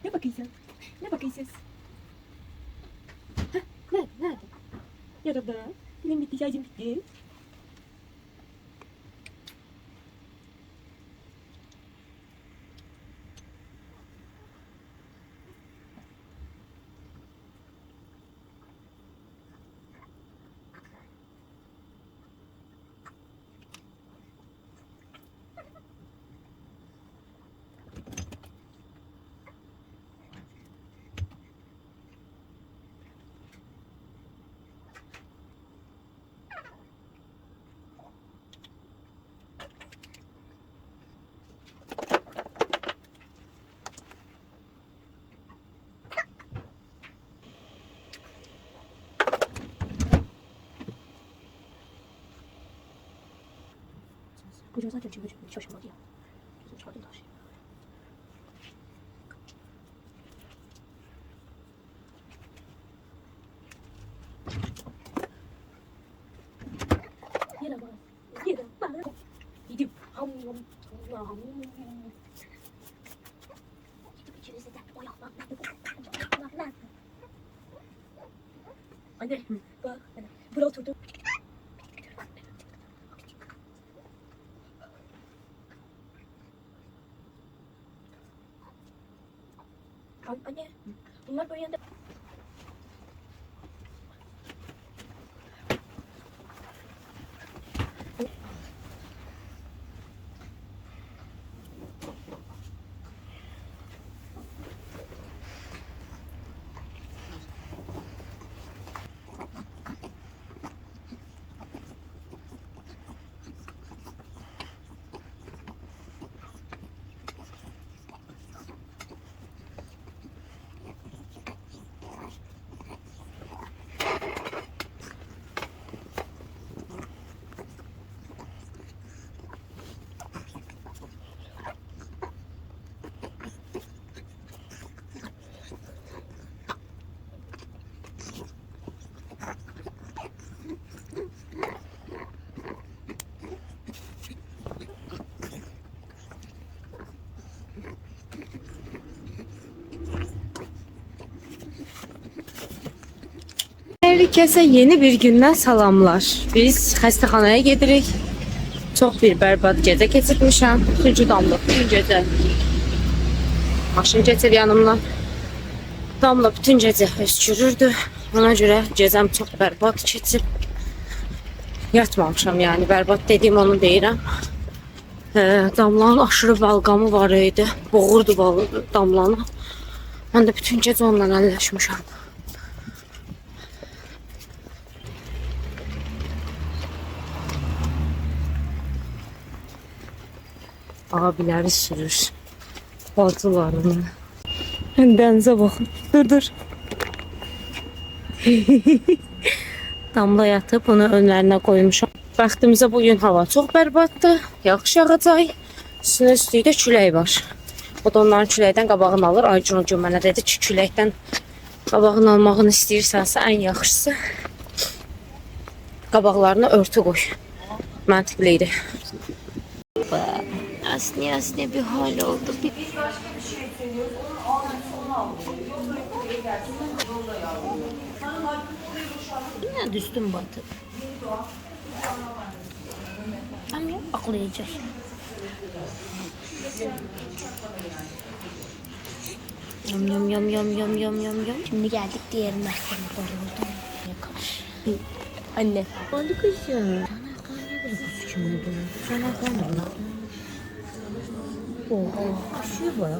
Ne bakıyorsun? Ne bakıyorsun? Heh, nerede? Nerede? Yarada. Film bitti, şarjım bitti. Kocam zaten çünkü şaşırmadı ya. Gözüm çıkardım da şey. Yere bak. Yere bak. Gidip ham ham ham. Gidip içerisinde oyalan. Anne bak. Buraya oturdum. Anne bunlar böyle yanında. Herkese yeni bir gündən salamlar. Biz xəstəxanaya gedirik. Çox bir bərbad gecə keçirmişəm. Üçüncü damla bütün gecə. Maşın keçir yanımdan. Damla bütün gecə öskürürdü. Ona görə gecəm çox bərbad keçib. Yatmamışam yani. Bərbad dediyim onu deyirəm. Damlanın aşırı balqamı var idi. Boğurdu damlanı. Mən də bütün gecə onunla əlləşmişəm. Abiləri sürür. Bacılarını. Dənizə baxın. Dur. Damla yatıb bunu önlərinə qoymuşam. Bəxtimizə bugün hava çox bərbaddır. Yaxşı yağacaq. Üstünə üstündə külək var. O da onların küləkdən qabağını alır. Aycun o gün mənə dedi ki, küləkdən qabağını almağını istəyirsənsə ən yaxşısı qabaqlarına örtü qoy. Məntiqli idi. Asne bir hal oldu. Yine düştüm batıp. Ama aklayacak. Yum. Şimdi geldik diğer mahkeme doğru. Anne. Hadi kızım. Sana kanı. Oha, şu var.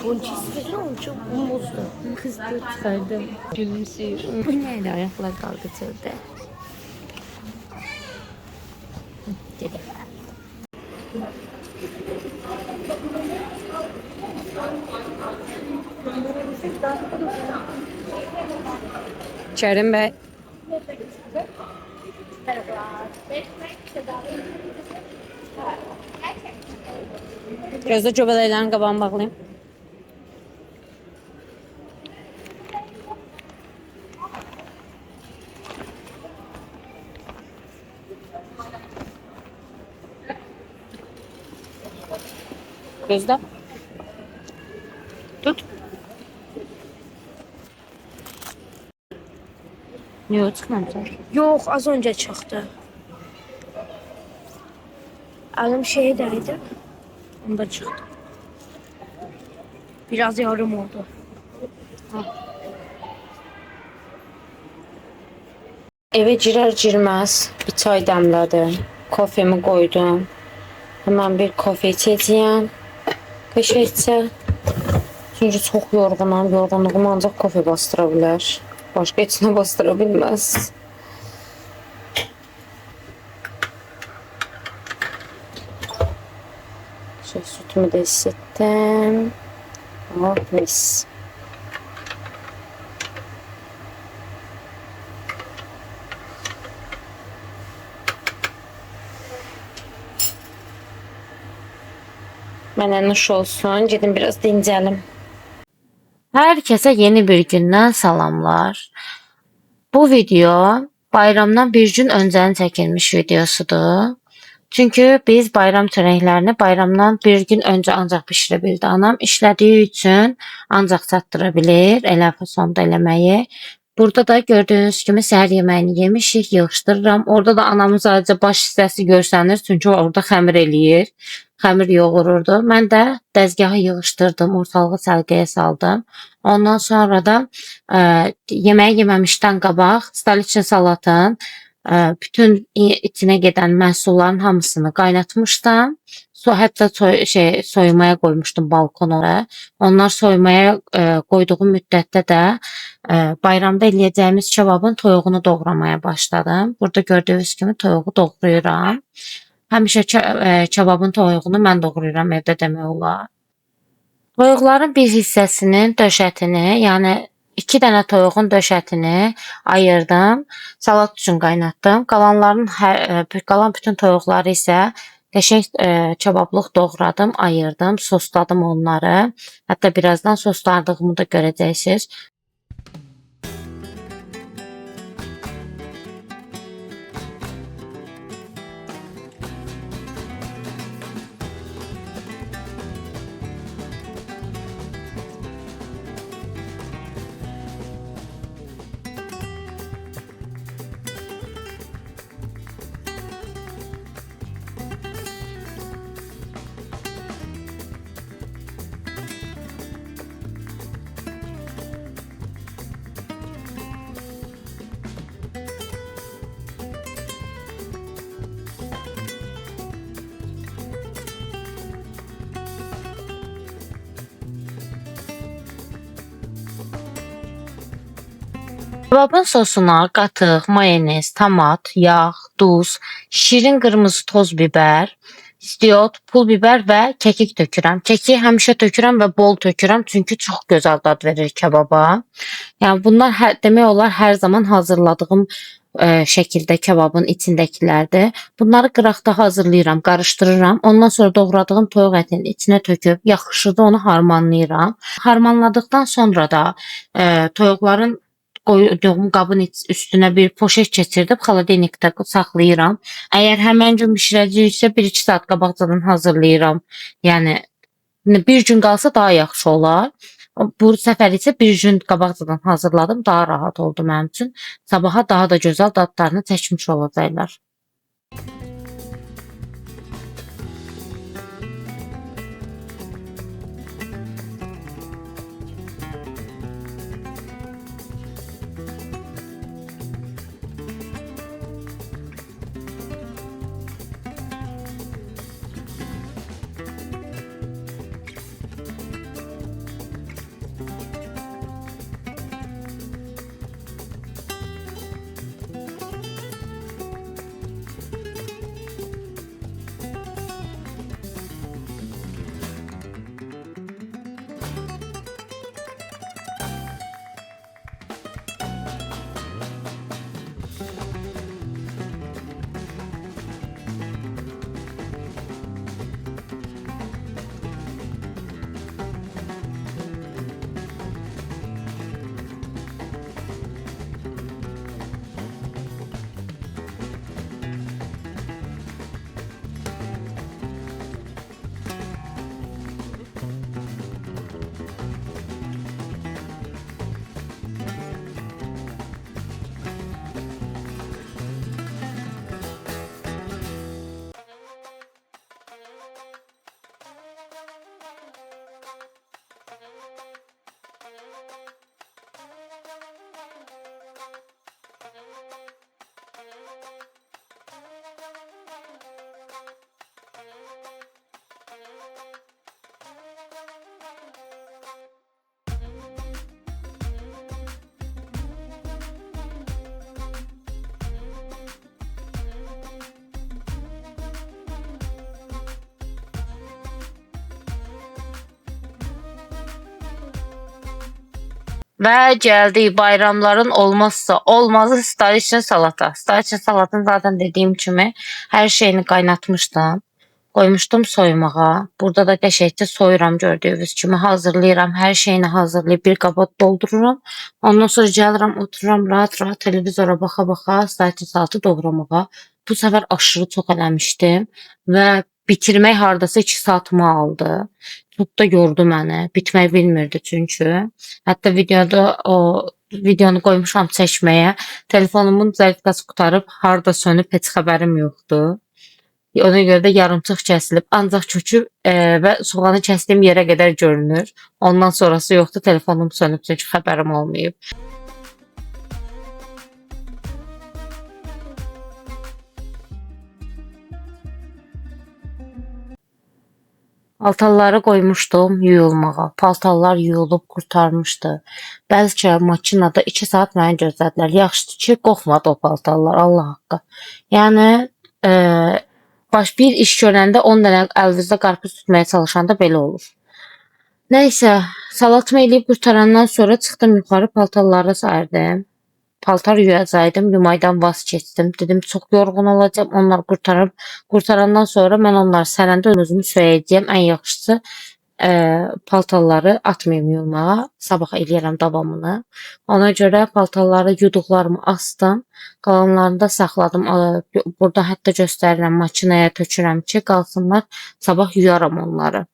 Onun çizgileri onun çok bozdu. Kızdı çıkardım. Gülümsüyor. Bu neydi ayaklar kalkıtıldı. Dedi. Kerim Bey. Gözde göbələklərin qabağını bağlayayım. Gözde. Tut. Yox, çıxmamışam. Yok, az önce çıktı. Elim şeydeydi. Onda çıktı. Biraz yarım oldu. Evə girər-girməz bir çay dəmlədim. Kofemi qoydum. Hemen bir kofe içəcəyəm. Qəşəngcə. Çünki çox yorğunam. Yorğunluğumu ancaq kofe bastıra bilər. Başqa heç nə bastıra bilməz. Sütümü də isitdim. Oh, mis. Mənə nuş olsun. Gedin biraz dincəlim. Hər kəsə yeni bir gündən salamlar. Bu video bayramdan bir gün öncənin çəkilmiş videosudur. Çünki biz bayram çörəklərini bayramdan bir gün öncə ancaq bişirə bildi. Anam işlədiyi üçün ancaq çatdıra bilir, elə fasonda eləməyi. Burada da gördüyünüz kimi səhər yeməyini yemişik, yığışdırıram. Orada da anamın sadəcə baş hissəsi görsənir, çünki orada xəmir eləyir. Xəmir yoğururdu. Mən də dəzgahı yığışdırdım, ortalığı səlqəyə saldım. Ondan sonra da yeməyi yeməmişdən qabaq stoliçli salatın bütün içine gedən məhsulların hamısını qaynatmışdım. Hətta soyumaya qoymuşdum balkona. Onlar soyumaya qoyduğum müddətdə də bayramda eləyəcəyimiz kebabın toyuğunu doğramaya başladım. Burada gördüyünüz kimi toyuğu doğrayıram. Həmişə kebabın toyuğunu mən doğrayıram evdə demək olar. Toyuqların bir hissəsinin döşətini, yəni 2 dənə toyuğun döşətini ayırdım. Salat üçün qaynatdım. Qalan bütün toyuqları isə qəşəng kebablıq doğradım, ayırdım, sosladım onları. Hətta birazdan sosladığımı da görəcəksiniz. Kebabın sosuna qatıq, mayonez, tomat, yağ, duz, şirin qırmızı toz biber, istiot, pul biber və kekik tökürəm. Keki həmişə tökürəm və bol tökürəm, çünki çox gözəl dad verir kebaba. Yəni bunlar demək olar hər zaman hazırladığım şəkildə kebabın içindəkilərdir. Bunları qıraqda hazırlayıram, qarışdırıram. Ondan sonra doğradığım toyuq ətinin içinə töküb yaxşı da onu harmanlayıram. Harmanladıqdan sonra da toyuqların qoyduğum qabın üstünə bir poşet keçirdib xaladenikdə saxlayıram. Əgər həmən gün bişirəcəyiksə 1-2 saat qabaqcadan hazırlayıram. Yəni bir gün qalsa daha yaxşı olar. Bu səfər isə bir gün qabaqcadan hazırladım, daha rahat oldu mənim üçün. Sabaha daha da gözəl dadlarını çəkmiş olacaqlar. Və gəldik bayramların olmazsa olmazı stariçin salata. Stariçin salatını zaten dediyim kimi hər şeyini qaynatmışdım. Qoymuşdum soyumağa. Burada da qəşəngcə soyuram gördüyünüz kimi. Hazırlayıram. Hər şeyini hazırlayıb bir qaba doldururam. Ondan sonra gəlirəm, otururam rahat-rahat televizora baxa-baxa stariçin salatı doğramağa. Bu səfər aşırı çox eləmişdim və bitirmək hardasa 2 saatımı aldı. Çox da yordu məni. Bitmək bilmirdi çünki. Hətta videonu qoymuşam çəkməyə. Telefonumun zərifqası qurtarıb harda sönüb heç xəbərim yoxdur. Ona görə də yarımçıq kəsilib. Ancaq kökü və soğanı kəsdiyim yerə qədər görünür. Ondan sonrası yoxdur. Telefonum sönüb çünki xəbərim olmayıb. Paltarları qoymuşdum yuyulmağa. Paltarlar yuyulub qurtarmışdı. Bəlkə makinada 2 saat məni gözlədilər. Yaxşıdır ki, qoxmadı o paltarlar, Allah haqqı. Yəni bir iş görəndə 10 dənə əlinizdə qarpız tutmaya çalışanda belə olur. Nəysə, salatımı eləyib qurtarandan sonra çıxdım yuxarı paltarları sərdim. Paltar yuyacaqdım, yumaydan vaz keçdim. Dedim çox yorğun olacağım. Onlar qurtarandan sonra mən onları sərəndə özümü söyəcəyəm. Ən yaxşısı paltarları atmayım yuyulmağa. Sabah eləyərəm davamını. Ona görə paltarları yuduqlarımı astım. Qalanlarını da saxladım. Burada hətta göstərirəm, makinaya tökürəm ki, qalsınlar. Sabah yuyaram onları.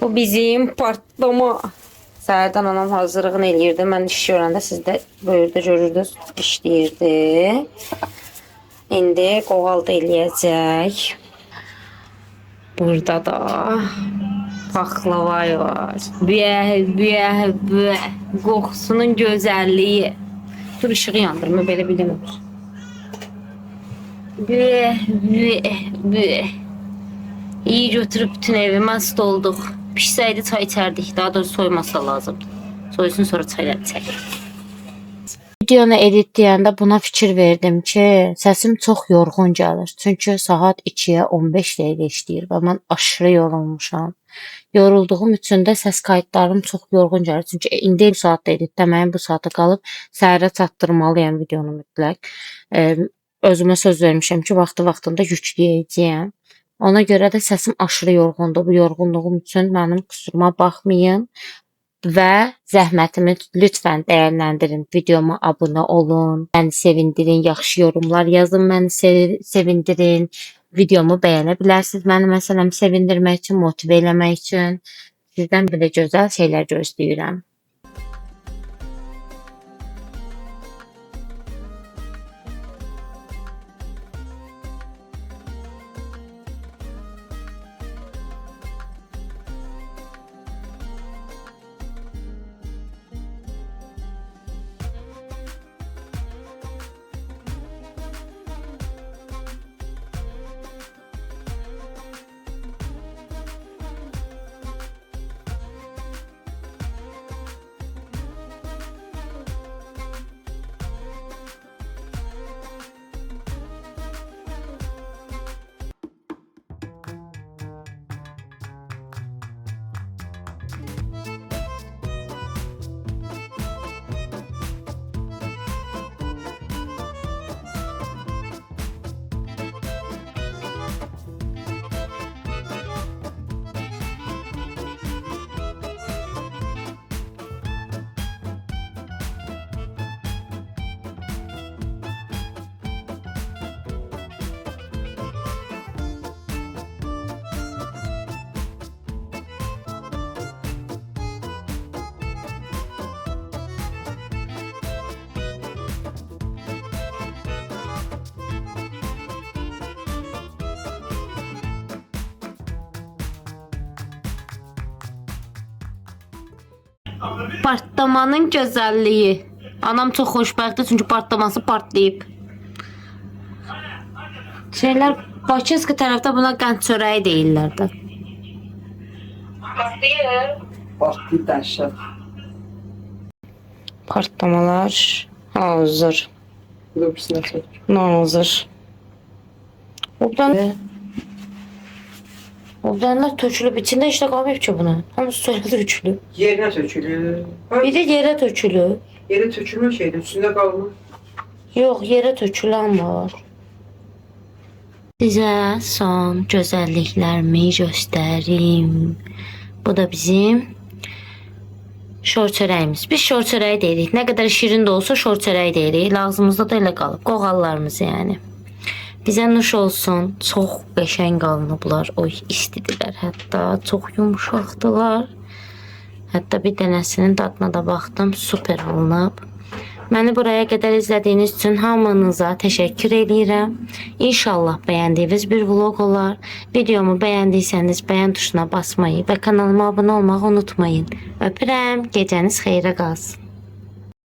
Bu bizim partlama. Səhərdən anam hazırlığını eləyirdi. Mən iş görəndə siz də böyürdə görürdünüz, işləyirdi. İndi qoğal da eləyəcək. Burada da paxlavay var. Büyə. Qoxusunun gözəlliyi. Dur, işığı yandırma, belə bilinmir. Büyə. İyi götürüb bütün evi məst olduq. Pişsəydi çay içərdik. Daha doğrusu soyması lazımdır. Soyusun sonra çayları çəkir. Videonu editləyəndə buna fikir verdim ki, səsim çox yorğun gəlir. Çünki saat 2-yə 15 dəqiqə işləyir və mən aşırı yorulmuşam. Yorulduğum üçün də səs kayıtlarım çox yorğun gəlir. Çünki indi bu saatda editləməyim, bu saata qalıb səhərə çatdırmalıyam videonu mütləq. Özümə söz vermişəm ki, vaxtında yükləyəcəyəm. Ona görə də səsim aşırı yorğundur. Bu yorğunluğum üçün mənim kusuruma baxmayın və zəhmətimi lütfən dəyərləndirin. Videoma abunə olun, məni sevindirin, yaxşı yorumlar yazın, məni sevindirin. Videomu bəyənə bilərsiniz. Məni məsələn sevindirmək üçün, motive eləmək üçün sizdən belə gözəl şeylər gözləyirəm. Partlamanın gözəlliyi. Anam çox xoşbəxtdir çünki partlaması partlayıb. Şeylər Bakınski tərəfdə buna qənd çörəyi deyirlər də. Partlayıb dəhşət. Partlamalar hazır. Bu da birisine çək. Nazır. Obdanlar tökülüb. İçində işlə qalmayıb ki buna. Hamısı sonra tökülüb. Yerinə tökülür. Bir də yerə tökülüb. Yeri tökülmür şeydir, üstünde qalmır. Yox, yerə tökülən var. Sizə son gözəlliklərimi göstərim. Bu da bizim şor çörəyimiz. Biz şor çörəyi deyirik. Nə qədər şirin də olsa şor çörəyi deyirik. Ağzımızda da elə qalıb. Qoğallarımız yəni. Bizə nuş olsun. Çox qəşəng alınıblar. Oy, istidirlər hətta. Çox yumuşaqdılar. Hətta bir dənəsinin dadına da baxdım. Super alınıb. Məni buraya qədər izlədiyiniz üçün hamınıza təşəkkür edirəm. İnşallah bəyəndiyiniz bir vlog olar. Videomu bəyəndiysəniz bəyən tuşuna basmayı və kanalıma abunə olmağı unutmayın. Öpürəm. Gecəniz xeyrə qalsın.